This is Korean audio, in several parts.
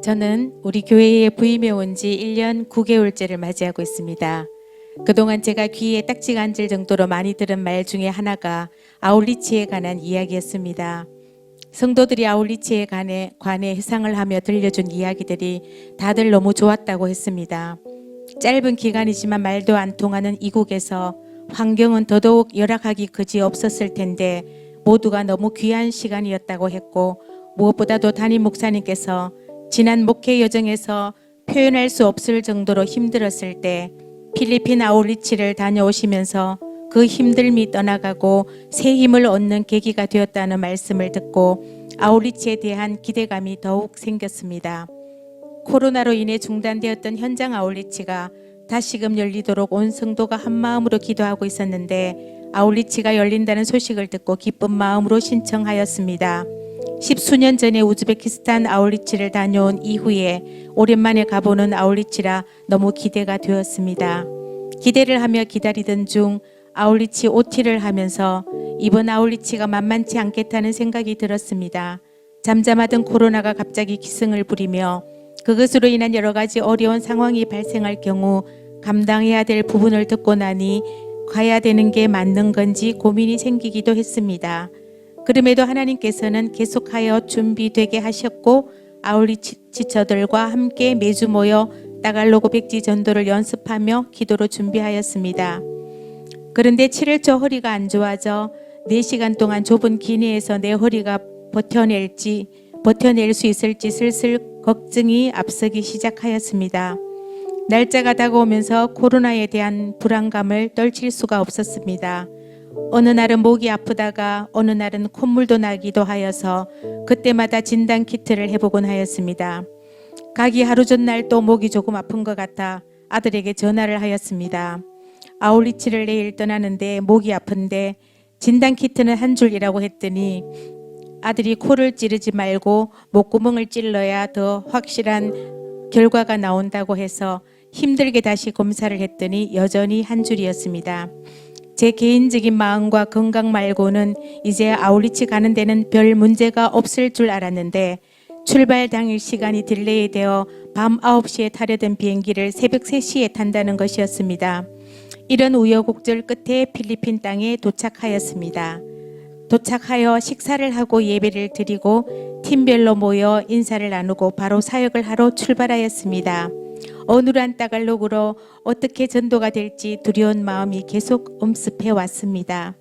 저는 우리 교회에 부임해 온 지 1년 9개월째를 맞이하고 있습니다. 그동안 제가 귀에 딱지가 앉을 정도로 많이 들은 말 중에 하나가 아울리치에 관한 이야기였습니다. 성도들이 아울리치에 관해 회상을 하며 들려준 이야기들이 다들 너무 좋았다고 했습니다. 짧은 기간이지만 말도 안 통하는 이국에서 환경은 더더욱 열악하기 그지없었을 텐데 모두가 너무 귀한 시간이었다고 했고, 무엇보다도 담임 목사님께서 지난 목회 여정에서 표현할 수 없을 정도로 힘들었을 때 필리핀 아울리치를 다녀오시면서 그 힘듦이 떠나가고 새 힘을 얻는 계기가 되었다는 말씀을 듣고 아울리치에 대한 기대감이 더욱 생겼습니다. 코로나로 인해 중단되었던 현장 아울리치가 다시금 열리도록 온 성도가 한마음으로 기도하고 있었는데 아울리치가 열린다는 소식을 듣고 기쁜 마음으로 신청하였습니다. 10수년 전에 우즈베키스탄 아울리치를 다녀온 이후에 오랜만에 가보는 아울리치라 너무 기대가 되었습니다. 기대를 하며 기다리던 중 아울리치 OT를 하면서 이번 아울리치가 만만치 않겠다는 생각이 들었습니다. 잠잠하던 코로나가 갑자기 기승을 부리며 그것으로 인한 여러 가지 어려운 상황이 발생할 경우 감당해야 될 부분을 듣고 나니 가야 되는 게 맞는 건지 고민이 생기기도 했습니다. 그럼에도 하나님께서는 계속하여 준비되게 하셨고 아울리치처들과 함께 매주 모여 따갈로그 백지 전도를 연습하며 기도로 준비하였습니다. 그런데 7일째 허리가 안 좋아져 4시간 동안 좁은 기내에서 내 허리가 버텨낼 수 있을지 슬슬 걱정이 앞서기 시작하였습니다. 날짜가 다가오면서 코로나에 대한 불안감을 떨칠 수가 없었습니다. 어느 날은 목이 아프다가 어느 날은 콧물도 나기도 하여서 그때마다 진단 키트를 해보곤 하였습니다. 가기 하루 전날 또 목이 조금 아픈 것 같아 아들에게 전화를 하였습니다. 아울리치를 내일 떠나는데 목이 아픈데 진단 키트는 한 줄이라고 했더니 아들이 코를 찌르지 말고 목구멍을 찔러야 더 확실한 결과가 나온다고 해서 힘들게 다시 검사를 했더니 여전히 한 줄이었습니다. 제 개인적인 마음과 건강 말고는 이제 아울리치 가는 데는 별 문제가 없을 줄 알았는데 출발 당일 시간이 딜레이되어 밤 9시에 타려던 비행기를 새벽 3시에 탄다는 것이었습니다. 이런 우여곡절 끝에 필리핀 땅에 도착하였습니다. 도착하여 식사를 하고 예배를 드리고 팀별로 모여 인사를 나누고 바로 사역을 하러 출발하였습니다. 어눌한 따갈록으로 어떻게 전도가 될지 두려운 마음이 계속 엄습해 왔습니다.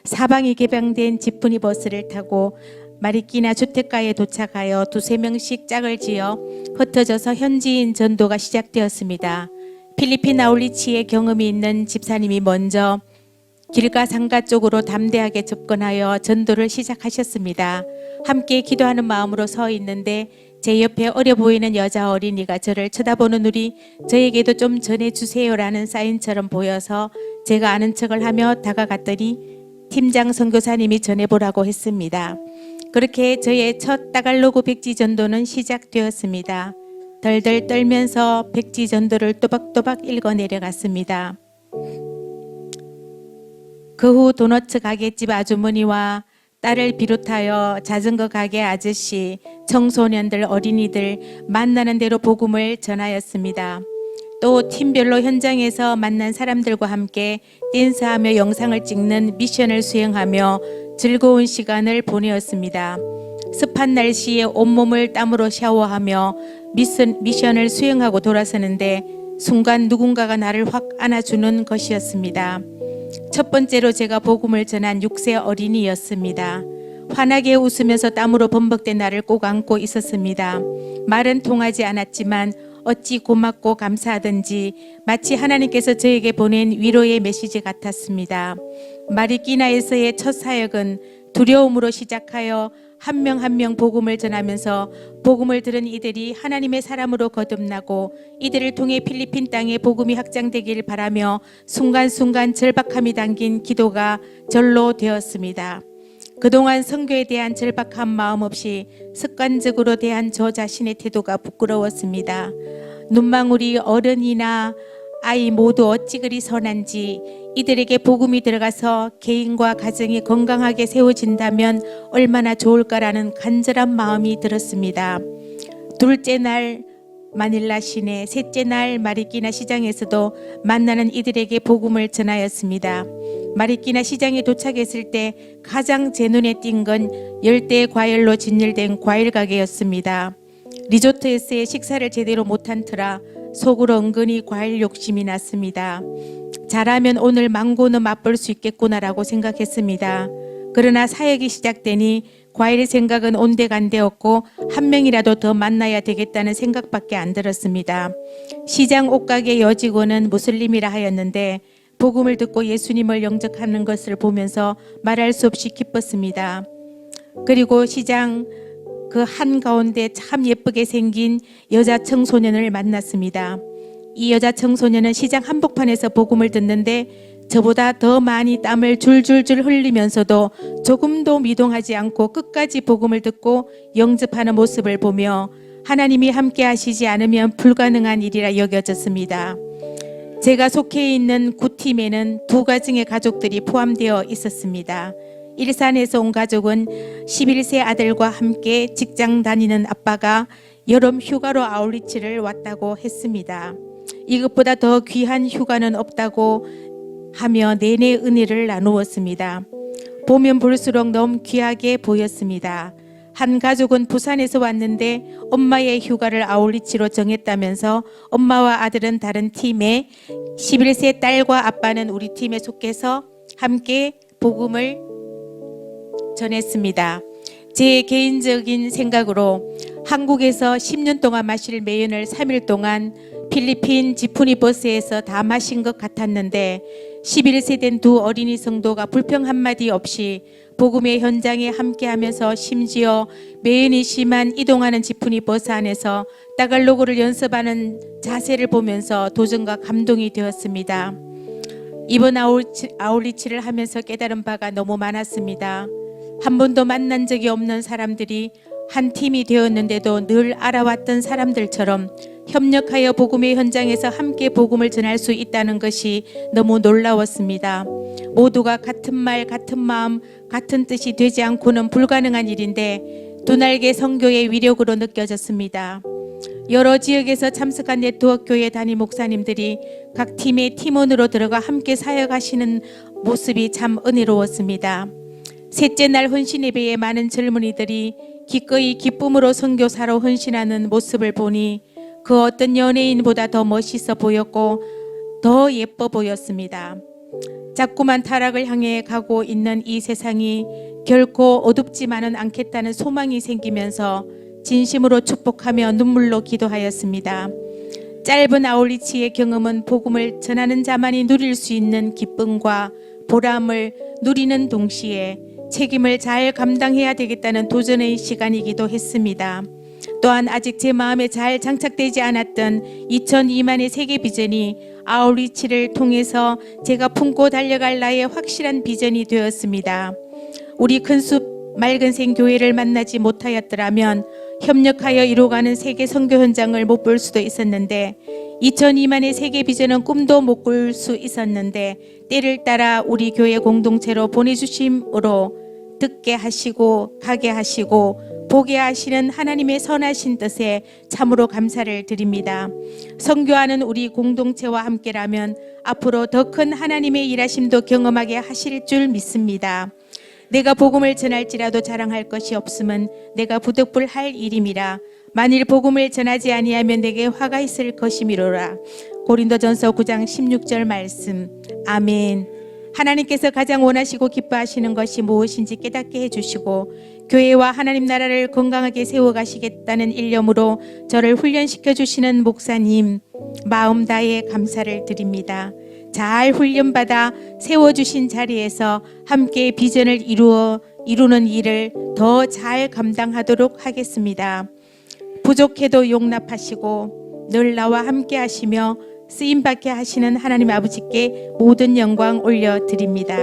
사방이 개방된 지프니 버스를 타고 마리끼나 주택가에 도착하여 2-3명씩 짝을 지어 흩어져서 현지인 전도가 시작되었습니다. 필리핀 아울리치의 경험이 있는 집사님이 먼저 길가 상가 쪽으로 담대하게 접근하여 전도를 시작하셨습니다. 함께 기도하는 마음으로 서 있는데 제 옆에 어려 보이는 여자 어린이가 저를 쳐다보는 눈이 저에게도 좀 전해주세요라는 사인처럼 보여서 제가 아는 척을 하며 다가갔더니 팀장 선교사님이 전해보라고 했습니다. 그렇게 저의 첫 따갈로그 백지 전도는 시작되었습니다. 덜덜 떨면서 백지 전도를 또박또박 읽어 내려갔습니다. 그 후 도너츠 가게집 아주머니와 딸을 비롯하여 자전거 가게 아저씨, 청소년들, 어린이들 만나는 대로 복음을 전하였습니다. 또 팀별로 현장에서 만난 사람들과 함께 댄스하며 영상을 찍는 미션을 수행하며 즐거운 시간을 보내었습니다. 습한 날씨에 온몸을 땀으로 샤워하며 미션을 수행하고 돌아서는데 순간 누군가가 나를 확 안아주는 것이었습니다. 첫 번째로 제가 복음을 전한 6세 어린이였습니다. 환하게 웃으면서 땀으로 범벅된 나를 꼭 안고 있었습니다. 말은 통하지 않았지만 어찌 고맙고 감사하던지 마치 하나님께서 저에게 보낸 위로의 메시지 같았습니다. 마리끼나에서의 첫 사역은 두려움으로 시작하여 한 명 한 명 복음을 전하면서 복음을 들은 이들이 하나님의 사람으로 거듭나고 이들을 통해 필리핀 땅에 복음이 확장되길 바라며 순간순간 절박함이 담긴 기도가 절로 되었습니다. 그동안 선교에 대한 절박한 마음 없이 습관적으로 대한 저 자신의 태도가 부끄러웠습니다. 눈망울이 어른이나 아이 모두 어찌 그리 선한지 이들에게 복음이 들어가서 개인과 가정이 건강하게 세워진다면 얼마나 좋을까라는 간절한 마음이 들었습니다. 둘째 날 마닐라 시내, 셋째 날 마리끼나 시장에서도 만나는 이들에게 복음을 전하였습니다. 마리끼나 시장에 도착했을 때 가장 제 눈에 띈 건 열대 과일로 진열된 과일 가게였습니다. 리조트에서의 식사를 제대로 못한 터라 속으로 은근히 과일 욕심이 났습니다. 잘하면 오늘 망고는 맛볼 수 있겠구나라고 생각했습니다. 그러나 사역이 시작되니 과일 생각은 온데간데없고 한 명이라도 더 만나야 되겠다는 생각밖에 안 들었습니다. 시장 옷가게 여직원은 무슬림이라 하였는데 복음을 듣고 예수님을 영접하는 것을 보면서 말할 수 없이 기뻤습니다. 그리고 시장 그 한가운데 참 예쁘게 생긴 여자 청소년을 만났습니다. 이 여자 청소년은 시장 한복판에서 복음을 듣는데 저보다 더 많이 땀을 줄줄줄 흘리면서도 조금도 미동하지 않고 끝까지 복음을 듣고 영접하는 모습을 보며 하나님이 함께 하시지 않으면 불가능한 일이라 여겨졌습니다. 제가 속해 있는 구팀에는 2가정의 가족들이 포함되어 있었습니다. 일산에서 온 가족은 11세 아들과 함께 직장 다니는 아빠가 여름 휴가로 아울리치를 왔다고 했습니다. 이것보다 더 귀한 휴가는 없다고 하며 내내 은혜를 나누었습니다. 보면 볼수록 너무 귀하게 보였습니다. 한 가족은 부산에서 왔는데 엄마의 휴가를 아울리치로 정했다면서 엄마와 아들은 다른 팀에 11세 딸과 아빠는 우리 팀에 속해서 함께 복음을 전했습니다. 제 개인적인 생각으로 한국에서 10년 동안 마실 매연을 3일 동안 필리핀 지푸니 버스에서 다 마신 것 같았는데 11세 된 2 어린이 성도가 불평 한마디 없이 복음의 현장에 함께하면서 심지어 매연이 심한 이동하는 지푸니 버스 안에서 따갈로그를 연습하는 자세를 보면서 도전과 감동이 되었습니다. 이번 아울리치를 하면서 깨달은 바가 너무 많았습니다. 한 번도 만난 적이 없는 사람들이 한 팀이 되었는데도 늘 알아왔던 사람들처럼 협력하여 복음의 현장에서 함께 복음을 전할 수 있다는 것이 너무 놀라웠습니다. 모두가 같은 말, 같은 마음, 같은 뜻이 되지 않고는 불가능한 일인데 두 날개 선교의 위력으로 느껴졌습니다. 여러 지역에서 참석한 네트워크 교회 담임 목사님들이 각 팀의 팀원으로 들어가 함께 사역하시는 모습이 참 은혜로웠습니다. 셋째 날 헌신 예배에 많은 젊은이들이 기꺼이 기쁨으로 선교사로 헌신하는 모습을 보니 그 어떤 연예인보다 더 멋있어 보였고 더 예뻐 보였습니다. 자꾸만 타락을 향해 가고 있는 이 세상이 결코 어둡지만은 않겠다는 소망이 생기면서 진심으로 축복하며 눈물로 기도하였습니다. 짧은 아울리치의 경험은 복음을 전하는 자만이 누릴 수 있는 기쁨과 보람을 누리는 동시에 책임을 잘 감당해야 되겠다는 도전의 시간이기도 했습니다. 또한 아직 제 마음에 잘 장착되지 않았던 2002만의 세계 비전이 아울리치를 통해서 제가 품고 달려갈 나의 확실한 비전이 되었습니다. 우리 큰숲 맑은생 교회를 만나지 못하였더라면 협력하여 이루어가는 세계 선교 현장을 못 볼 수도 있었는데 2002만의 세계 비전은 꿈도 못 꿀 수 있었는데 때를 따라 우리 교회 공동체로 보내주심으로 듣게 하시고 가게 하시고 보게 하시는 하나님의 선하신 뜻에 참으로 감사를 드립니다. 선교하는 우리 공동체와 함께라면 앞으로 더 큰 하나님의 일하심도 경험하게 하실 줄 믿습니다. 내가 복음을 전할지라도 자랑할 것이 없음은 내가 부득불할 일임이라. 만일 복음을 전하지 아니하면 내게 화가 있을 것이미로라. 고린도전서 9장 16절 말씀. 아멘. 하나님께서 가장 원하시고 기뻐하시는 것이 무엇인지 깨닫게 해주시고 교회와 하나님 나라를 건강하게 세워가시겠다는 일념으로 저를 훈련시켜 주시는 목사님 마음 다해 감사를 드립니다. 잘 훈련받아 세워주신 자리에서 함께 비전을 이루는 일을 더 잘 감당하도록 하겠습니다. 부족해도 용납하시고 늘 나와 함께 하시며 쓰임받게 하시는 하나님 아버지께 모든 영광 올려드립니다.